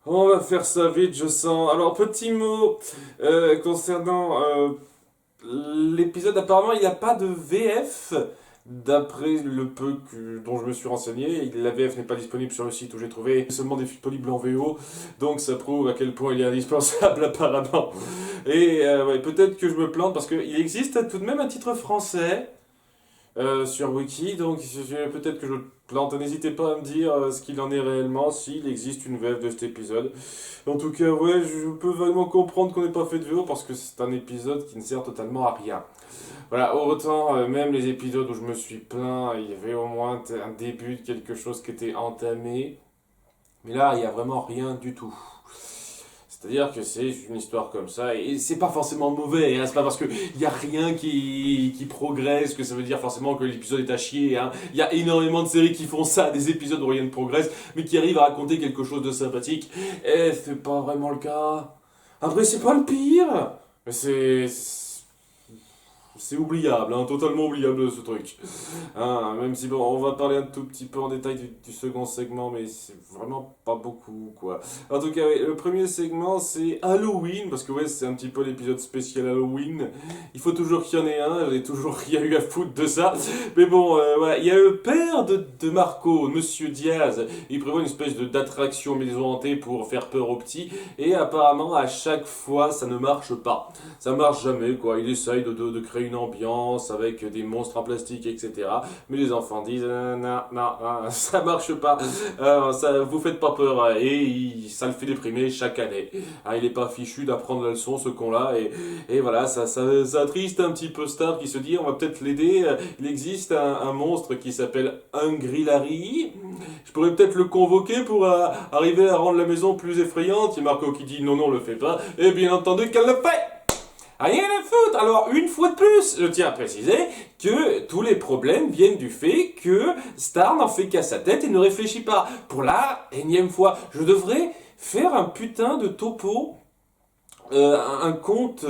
On va faire ça vite, je sens. Alors, petit mot concernant l'épisode. Apparemment, il n'y a pas de VF. D'après le peu dont je me suis renseigné, la VF n'est pas disponible sur le site où j'ai trouvé seulement des disponibles en VO, donc ça prouve à quel point il est indispensable apparemment. Et ouais, peut-être que je me plante parce qu'il existe tout de même un titre français sur Wiki, donc peut-être que je plante. N'hésitez pas à me dire ce qu'il en est réellement, s'il existe une VF de cet épisode. En tout cas, ouais, je peux vraiment comprendre qu'on n'ait pas fait de VO parce que c'est un épisode qui ne sert totalement à rien. Voilà, autant même les épisodes où je me suis plaint, il y avait au moins un début de quelque chose qui était entamé, mais là, il n'y a vraiment rien du tout. C'est-à-dire que c'est une histoire comme ça, et c'est pas forcément mauvais, hein, c'est pas parce qu'il n'y a rien qui progresse que ça veut dire forcément que l'épisode est à chier. Hein. Il y a énormément de séries qui font ça, des épisodes où rien ne progresse, mais qui arrivent à raconter quelque chose de sympathique, et c'est pas vraiment le cas. Après, c'est pas le pire, mais c'est oubliable, hein, totalement oubliable ce truc. Hein, même si bon, on va parler un tout petit peu en détail du second segment, mais c'est vraiment pas beaucoup, quoi. En tout cas, oui, le premier segment, c'est Halloween, parce que ouais, c'est un petit peu l'épisode spécial Halloween. Il faut toujours qu'il y en ait un, j'ai toujours rien eu à foutre de ça. Mais bon, voilà, il y a le père de Marco, Monsieur Diaz, il prévoit une espèce d'attraction maison hantée pour faire peur aux petits, et apparemment, à chaque fois, ça ne marche pas. Ça marche jamais, quoi. Il essaye de créer une ambiance avec des monstres en plastique, etc. Mais les enfants disent non, non, ça marche pas, ça vous faites pas peur, et ça le fait déprimer chaque année. Ah, il est pas fichu d'apprendre la leçon, ce con-là, et voilà, ça attriste un petit peu Star qui se dit on va peut-être l'aider. Il existe un monstre qui s'appelle Hungry Larry. Je pourrais peut-être le convoquer pour arriver à rendre la maison plus effrayante. Il y a Marco qui dit non, non, le fait pas, et bien entendu qu'elle le fait. Rien à foutre. Alors, une fois de plus, je tiens à préciser que tous les problèmes viennent du fait que Star n'en fait qu'à sa tête et ne réfléchit pas. Pour la énième fois, je devrais faire un putain de topo, un compte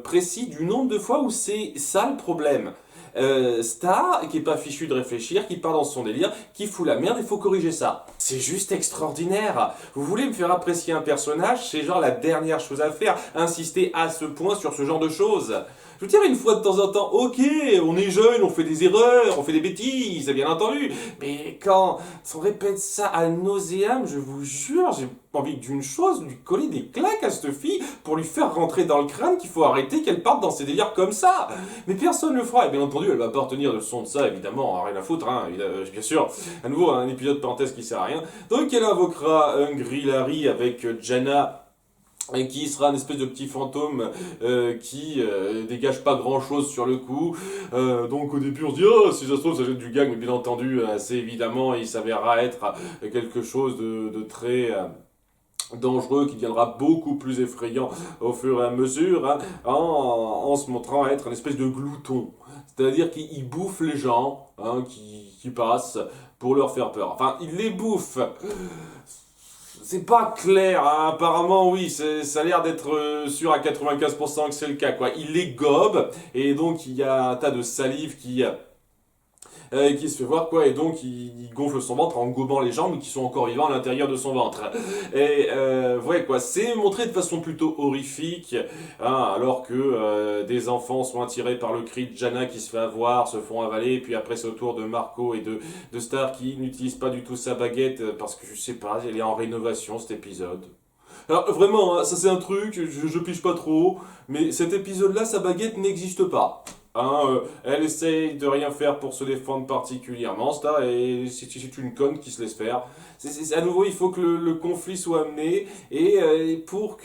précis du nombre de fois où c'est ça le problème. Star, qui est pas fichu de réfléchir, qui part dans son délire, qui fout la merde, il faut corriger ça. C'est juste extraordinaire. Vous voulez me faire apprécier un personnage, c'est genre la dernière chose à faire, insister à ce point sur ce genre de choses. Je veux dire, une fois de temps en temps, ok, on est jeune, on fait des erreurs, on fait des bêtises, bien entendu. Mais quand on répète ça à nauséam, je vous jure, j'ai envie d'une chose, lui coller des claques à cette fille pour lui faire rentrer dans le crâne qu'il faut arrêter qu'elle parte dans ses délires comme ça. Mais personne ne le fera, et bien entendu, elle va pas retenir de son de ça, évidemment, rien à foutre, hein, bien sûr. À nouveau, un épisode parenthèse qui sert à rien. Donc elle invoquera Hungry Larry avec Jana, et qui sera une espèce de petit fantôme qui dégage pas grand chose sur le coup. Donc au début on se dit oh si ça se trouve ça jette du gag, mais bien entendu assez évidemment il s'avérera être quelque chose de très dangereux qui deviendra beaucoup plus effrayant au fur et à mesure, hein, en se montrant être une espèce de glouton. C'est-à-dire qu'il bouffe les gens, hein, qui passent pour leur faire peur. Enfin, il les bouffe. C'est pas clair, hein. Apparemment oui, ça a l'air d'être sûr à 95% que c'est le cas, quoi. Il les gobe, et donc il y a un tas de salive qui se fait voir, quoi, et donc il gonfle son ventre en gobant les jambes qui sont encore vivants à l'intérieur de son ventre. Et ouais, quoi, c'est montré de façon plutôt horrifique, hein, alors que des enfants sont attirés par le cri de Jana qui se fait avoir, se font avaler, puis après c'est au tour de Marco et de Star qui n'utilise pas du tout sa baguette parce que je sais pas, elle est en rénovation cet épisode. Alors vraiment, hein, ça c'est un truc, je pige pas trop, mais cet épisode-là, sa baguette n'existe pas. Hein, elle essaye de rien faire pour se défendre particulièrement, Star, et c'est une conne qui se laisse faire. À nouveau, il faut que le conflit soit amené, et pour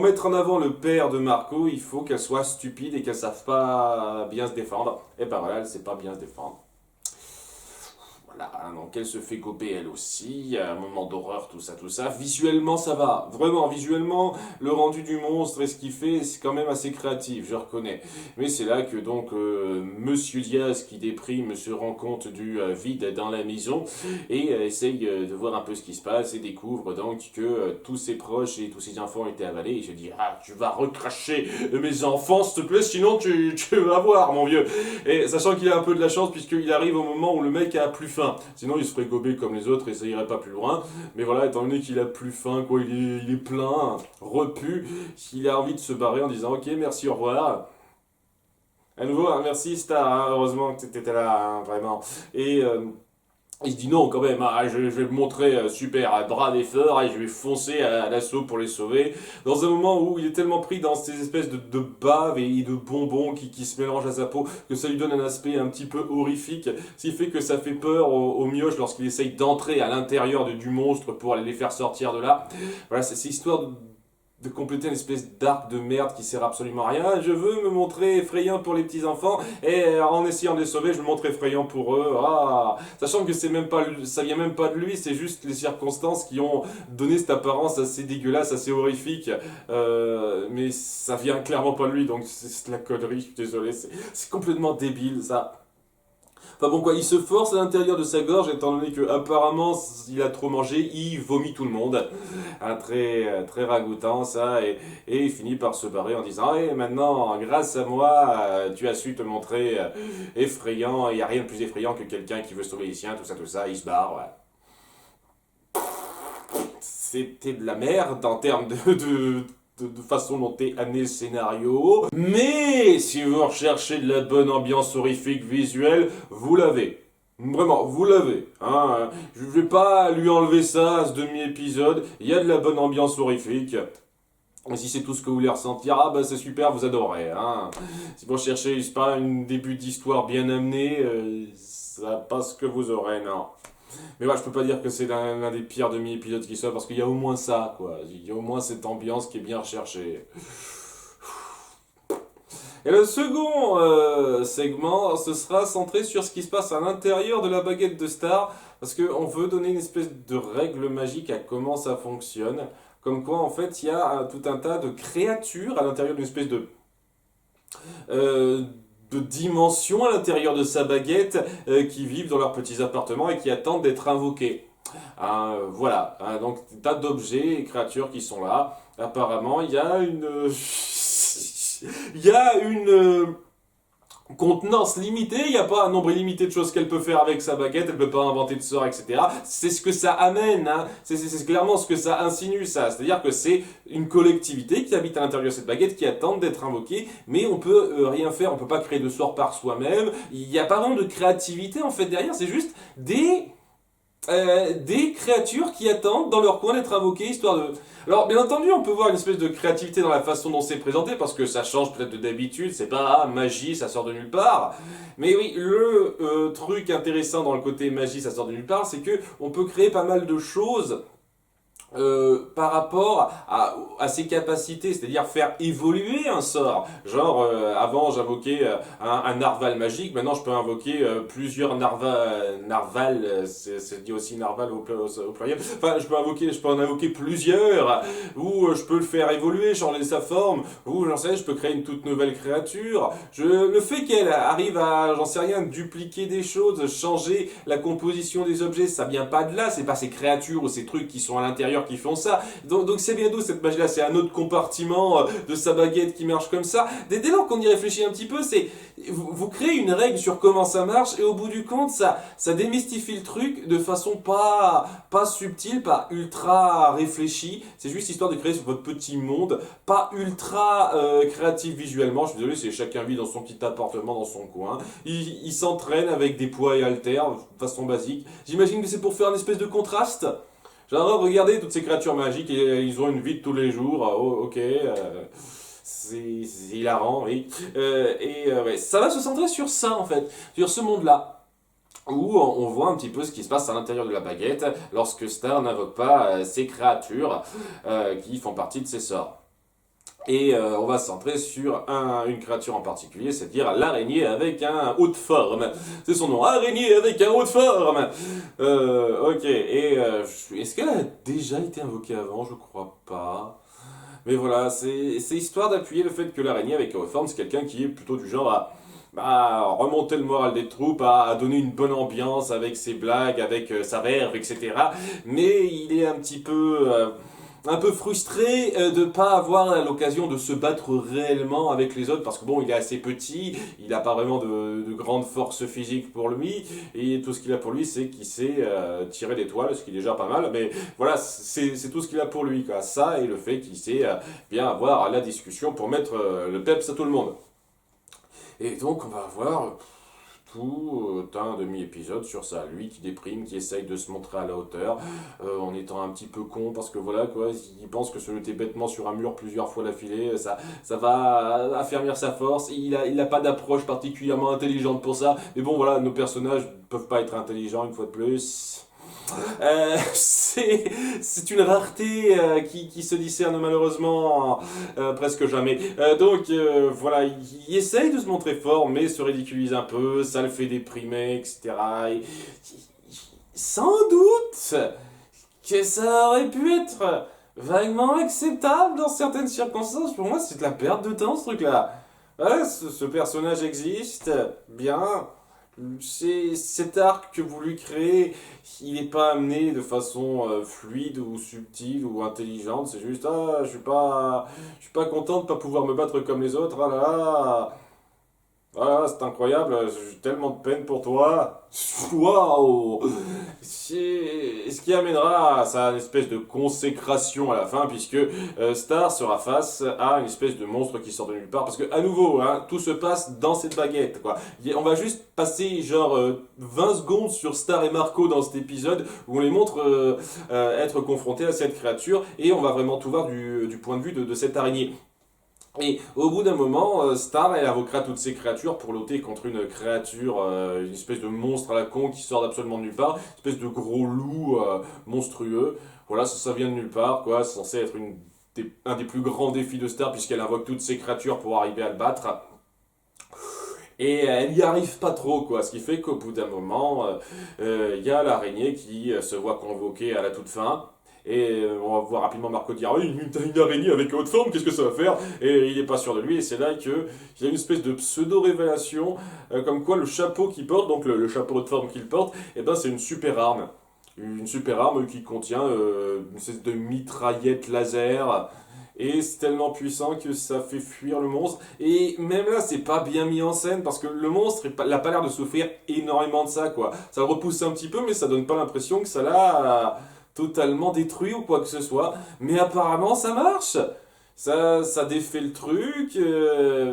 mettre en avant le père de Marco, il faut qu'elle soit stupide et qu'elle ne sache pas bien se défendre. Et ben voilà, elle sait pas bien se défendre. Voilà, donc elle se fait gober elle aussi, un moment d'horreur, tout ça, tout ça. Visuellement, ça va. Vraiment, visuellement, le rendu du monstre et ce qu'il fait, c'est quand même assez créatif, je reconnais. Mais c'est là que donc Monsieur Diaz, qui déprime, se rend compte du vide dans la maison et essaye de voir un peu ce qui se passe et découvre donc que tous ses proches et tous ses enfants ont été avalés. Et je dis, ah, tu vas recracher mes enfants, s'il te plaît, sinon tu vas voir, mon vieux. Et sachant qu'il a un peu de la chance, puisqu'il arrive au moment où le mec a plus faim. hein. Sinon il se ferait gober comme les autres et ça irait pas plus loin. Mais voilà, étant donné qu'il a plus faim, quoi, il est plein, repu, il a envie de se barrer en disant ok, merci, au revoir. À nouveau, hein, merci Star, hein, heureusement que t'étais là, hein, vraiment. Et il se dit non quand même, hein, je vais me montrer super brave et fort et je vais foncer à l'assaut pour les sauver. Dans un moment où il est tellement pris dans ces espèces de bave et de bonbons qui se mélangent à sa peau que ça lui donne un aspect un petit peu horrifique, ce qui fait que ça fait peur aux mioches lorsqu'il essaye d'entrer à l'intérieur du monstre pour aller les faire sortir de là. Voilà, c'est histoire de compléter une espèce d'arc de merde qui sert absolument à rien. Je veux me montrer effrayant pour les petits enfants et en essayant de les sauver, je me montre effrayant pour eux. Ah, sachant que c'est même pas, ça vient même pas de lui, c'est juste les circonstances qui ont donné cette apparence assez dégueulasse, assez horrifique. Mais ça vient clairement pas de lui, donc c'est de la connerie. Je suis désolé, c'est complètement débile ça. Enfin bon quoi, il se force à l'intérieur de sa gorge étant donné que apparemment il a trop mangé, il vomit tout le monde. Très ragoûtant ça et il finit par se barrer en disant et maintenant grâce à moi tu as su te montrer effrayant, il n'y a rien de plus effrayant que quelqu'un qui veut sauver les siens, tout ça, il se barre. Ouais. C'était de la merde en termes de façon dont est amené le scénario. Mais si vous recherchez de la bonne ambiance horrifique visuelle, vous l'avez. Vraiment, vous l'avez. Hein. Je vais pas lui enlever ça à ce demi-épisode. Il y a de la bonne ambiance horrifique. Et si c'est tout ce que vous voulez ressentir, ah bah c'est super, vous adorez. Hein. Si vous recherchez, c'est pas un début d'histoire bien amené, ça pas ce que vous aurez, non. Mais voilà, je peux pas dire que c'est l'un des pires demi-épisodes qui soit parce qu'il y a au moins ça, quoi. Il y a au moins cette ambiance qui est bien recherchée. Et le second segment, ce sera centré sur ce qui se passe à l'intérieur de la baguette de Star, parce qu'on veut donner une espèce de règle magique à comment ça fonctionne. Comme quoi, en fait, il y a tout un tas de créatures à l'intérieur d'une espèce euh, de dimension à l'intérieur de sa baguette qui vivent dans leurs petits appartements et qui attendent d'être invoquées. Voilà, donc tas d'objets et créatures qui sont là. Apparemment, il y a une... il y a une contenance limitée, il n'y a pas un nombre illimité de choses qu'elle peut faire avec sa baguette, elle ne peut pas inventer de sorts, etc. C'est ce que ça amène, hein. C'est clairement ce que ça insinue, ça. C'est-à-dire que c'est une collectivité qui habite à l'intérieur de cette baguette, qui attend d'être invoquée, mais on peut rien faire, on peut pas créer de sorts par soi-même. Il n'y a pas vraiment de créativité, en fait, derrière, c'est juste des créatures qui attendent dans leur coin d'être invoquées, histoire de... Alors, bien entendu, on peut voir une espèce de créativité dans la façon dont c'est présenté, parce que ça change peut-être de d'habitude, c'est pas magie, ça sort de nulle part. Mais oui, le truc intéressant dans le côté magie, ça sort de nulle part, c'est que on peut créer pas mal de choses par rapport à ses capacités, c'est-à-dire faire évoluer un sort. Genre, avant j'invoquais un narval magique, maintenant je peux invoquer plusieurs narval, c'est dit aussi narval au pluriel. Enfin, je peux en invoquer plusieurs, ou je peux le faire évoluer, changer sa forme, ou j'en sais, je peux créer une toute nouvelle créature. Le fait qu'elle arrive à, j'en sais rien, dupliquer des choses, changer la composition des objets, ça vient pas de là, c'est pas ces créatures ou ces trucs qui sont à l'intérieur qui font ça. Donc c'est bien d'où cette magie-là, c'est un autre compartiment de sa baguette qui marche comme ça. Dès lors qu'on y réfléchit un petit peu, c'est vous créez une règle sur comment ça marche et au bout du compte, ça démystifie le truc de façon pas subtile, pas ultra réfléchie. C'est juste histoire de créer votre petit monde, pas ultra créatif visuellement. Je suis désolé, c'est chacun vit dans son petit appartement, dans son coin. Il s'entraîne avec des poids et haltères de façon basique. J'imagine que c'est pour faire une espèce de contraste. Genre, regardez toutes ces créatures magiques, et, ils ont une vie de tous les jours, oh, ok, c'est hilarant, oui. Ouais, ça va se centrer sur ça, en fait, sur ce monde-là, où on voit un petit peu ce qui se passe à l'intérieur de la baguette lorsque Star n'invoque pas ces créatures qui font partie de ses sorts. Et on va se centrer sur une créature en particulier, c'est-à-dire l'araignée avec un haut de forme. C'est son nom, araignée avec un haut de forme. Ok, et est-ce qu'elle a déjà été invoquée avant? Je crois pas. Mais voilà, c'est histoire d'appuyer le fait que l'araignée avec un haut de forme, c'est quelqu'un qui est plutôt du genre à remonter le moral des troupes, à donner une bonne ambiance avec ses blagues, avec sa verve, etc. Mais il est un petit peu... un peu frustré de pas avoir l'occasion de se battre réellement avec les autres parce que bon, il est assez petit, il n'a pas vraiment de grande force physique pour lui et tout ce qu'il a pour lui c'est qu'il sait tirer des toiles, ce qui est déjà pas mal, mais voilà, c'est tout ce qu'il a pour lui quoi. Ça et le fait qu'il sait bien avoir la discussion pour mettre le peps à tout le monde. Et donc on va voir tout un demi-épisode sur ça, lui qui déprime, qui essaye de se montrer à la hauteur, en étant un petit peu con, parce que voilà quoi, il pense que se jeter bêtement sur un mur plusieurs fois d'affilée, ça va affermir sa force, il a pas d'approche particulièrement intelligente pour ça, mais bon voilà, nos personnages ne peuvent pas être intelligents une fois de plus. C'est une rareté qui se discerne malheureusement presque jamais. Voilà, il essaye de se montrer fort, mais se ridiculise un peu, ça le fait déprimer, etc. Sans doute que ça aurait pu être vaguement acceptable dans certaines circonstances. Pour moi, c'est de la perte de temps ce truc-là. Ouais, ce personnage existe, bien. Cet arc que vous lui créez, il n'est pas amené de façon fluide ou subtile ou intelligente. C'est juste, ah, je suis pas content de pas pouvoir me battre comme les autres. Ah là là, voilà, c'est incroyable, j'ai tellement de peine pour toi. Waouh! Ce qui amènera à sa espèce de consécration à la fin, puisque Star sera face à une espèce de monstre qui sort de nulle part. Parce que, à nouveau, hein, tout se passe dans cette baguette, quoi. On va juste passer genre 20 secondes sur Star et Marco dans cet épisode où on les montre être confrontés à cette créature et on va vraiment tout voir du point de vue de cette araignée. Et au bout d'un moment, Star elle invoquera toutes ces créatures pour lutter contre une créature, une espèce de monstre à la con qui sort d'absolument de nulle part, une espèce de gros loup monstrueux. Voilà, ça vient de nulle part, quoi. C'est censé être un des plus grands défis de Star puisqu'elle invoque toutes ces créatures pour arriver à le battre. Et elle n'y arrive pas trop, quoi. Ce qui fait qu'au bout d'un moment, il y a l'araignée qui se voit convoquée à la toute fin. Et on va voir rapidement Marco dire: ah oui, une araignée avec haute forme, qu'est-ce que ça va faire? Et il n'est pas sûr de lui, et c'est là qu'il y a une espèce de pseudo-révélation, comme quoi le chapeau qu'il porte, donc le chapeau haute forme qu'il porte, et ben c'est une super arme. Une super arme qui contient une espèce de mitraillette laser. Et c'est tellement puissant que ça fait fuir le monstre. Et même là, c'est pas bien mis en scène parce que le monstre, il a pas l'air de souffrir énormément de ça, quoi. Ça le repousse un petit peu, mais ça donne pas l'impression que ça l'a totalement détruit ou quoi que ce soit. Mais apparemment, ça marche. Ça défait le truc.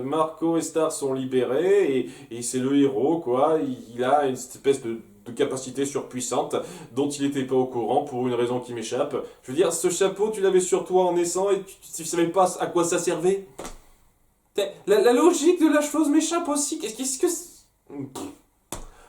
Marco et Star sont libérés et c'est le héros, quoi. Il a une espèce de capacité surpuissante dont il n'était pas au courant pour une raison qui m'échappe. Je veux dire, ce chapeau, tu l'avais sur toi en naissant et tu ne savais pas à quoi ça servait. La logique de la chose m'échappe aussi. Qu'est-ce que...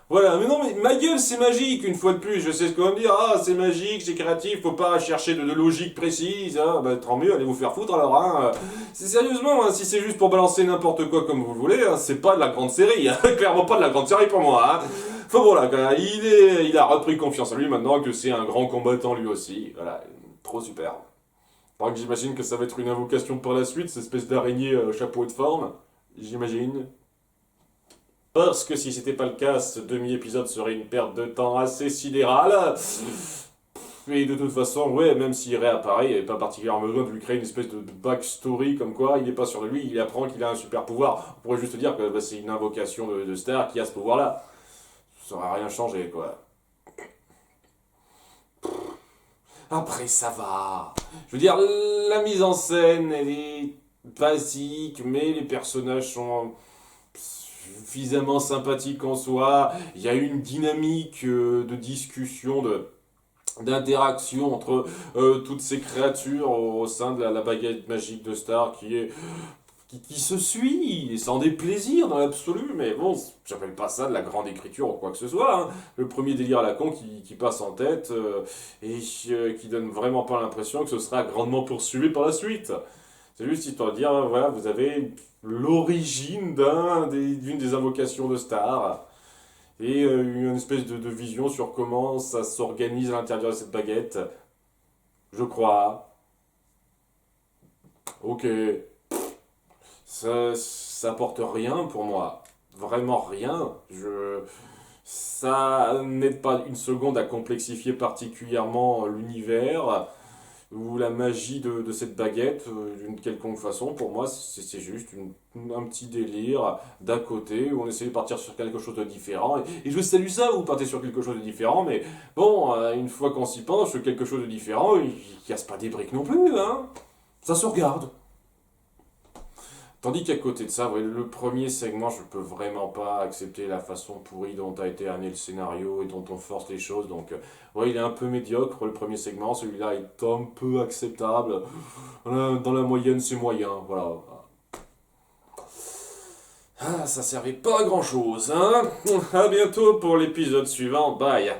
Voilà, mais non, mais ma gueule, c'est magique, une fois de plus. Je sais ce qu'on va me dire. Ah, c'est magique, c'est créatif, faut pas chercher de logique précise. Ah, bah, tant mieux, allez vous faire foutre alors, hein. C'est sérieusement, hein, si c'est juste pour balancer n'importe quoi comme vous le voulez, hein, c'est pas de la grande série. Hein. Clairement pas de la grande série pour moi, hein. Enfin voilà, il a repris confiance en lui maintenant que c'est un grand combattant lui aussi. Voilà, trop super. Donc j'imagine que ça va être une invocation par la suite, cette espèce d'araignée chapeau de forme. J'imagine. Parce que si c'était pas le cas, ce demi-épisode serait une perte de temps assez sidérale. Et de toute façon, ouais, même s'il réapparaît, il n'y avait pas particulièrement besoin de lui créer une espèce de backstory comme quoi il n'est pas sûr de lui, il apprend qu'il a un super pouvoir. On pourrait juste dire que bah, c'est une invocation de Star qui a ce pouvoir-là. Ça n'aurait rien changé, quoi. Après, ça va. Je veux dire, la mise en scène, elle est basique, mais les personnages sont suffisamment sympathiques en soi. Il y a une dynamique de discussion, d'interaction entre toutes ces créatures au sein de la baguette magique de Star qui se suit, sans déplaisir dans l'absolu, mais bon, j'appelle pas ça de la grande écriture ou quoi que ce soit. Hein. Le premier délire à la con qui passe en tête et qui donne vraiment pas l'impression que ce sera grandement poursuivi par la suite. C'est juste histoire de dire, voilà, vous avez l'origine d'une des invocations de Star et une espèce de vision sur comment ça s'organise à l'intérieur de cette baguette. Je crois. Ok. Ça apporte rien pour moi. Vraiment rien. Ça n'aide pas une seconde à complexifier particulièrement l'univers. ou la magie de cette baguette d'une quelconque façon. Pour moi, c'est juste un petit délire d'à côté où on essaie de partir sur quelque chose de différent. Et je salue ça, vous partez sur quelque chose de différent, mais bon, une fois qu'on s'y penche, quelque chose de différent, il casse pas des briques non plus, hein. Ça se regarde. Tandis qu'à côté de ça, ouais, le premier segment, je peux vraiment pas accepter la façon pourrie dont a été amené le scénario et dont on force les choses. Donc, ouais, il est un peu médiocre le premier segment. Celui-là est un peu acceptable. Dans la moyenne, c'est moyen. Voilà. Ah, ça servait pas à grand chose, hein. À bientôt pour l'épisode suivant. Bye.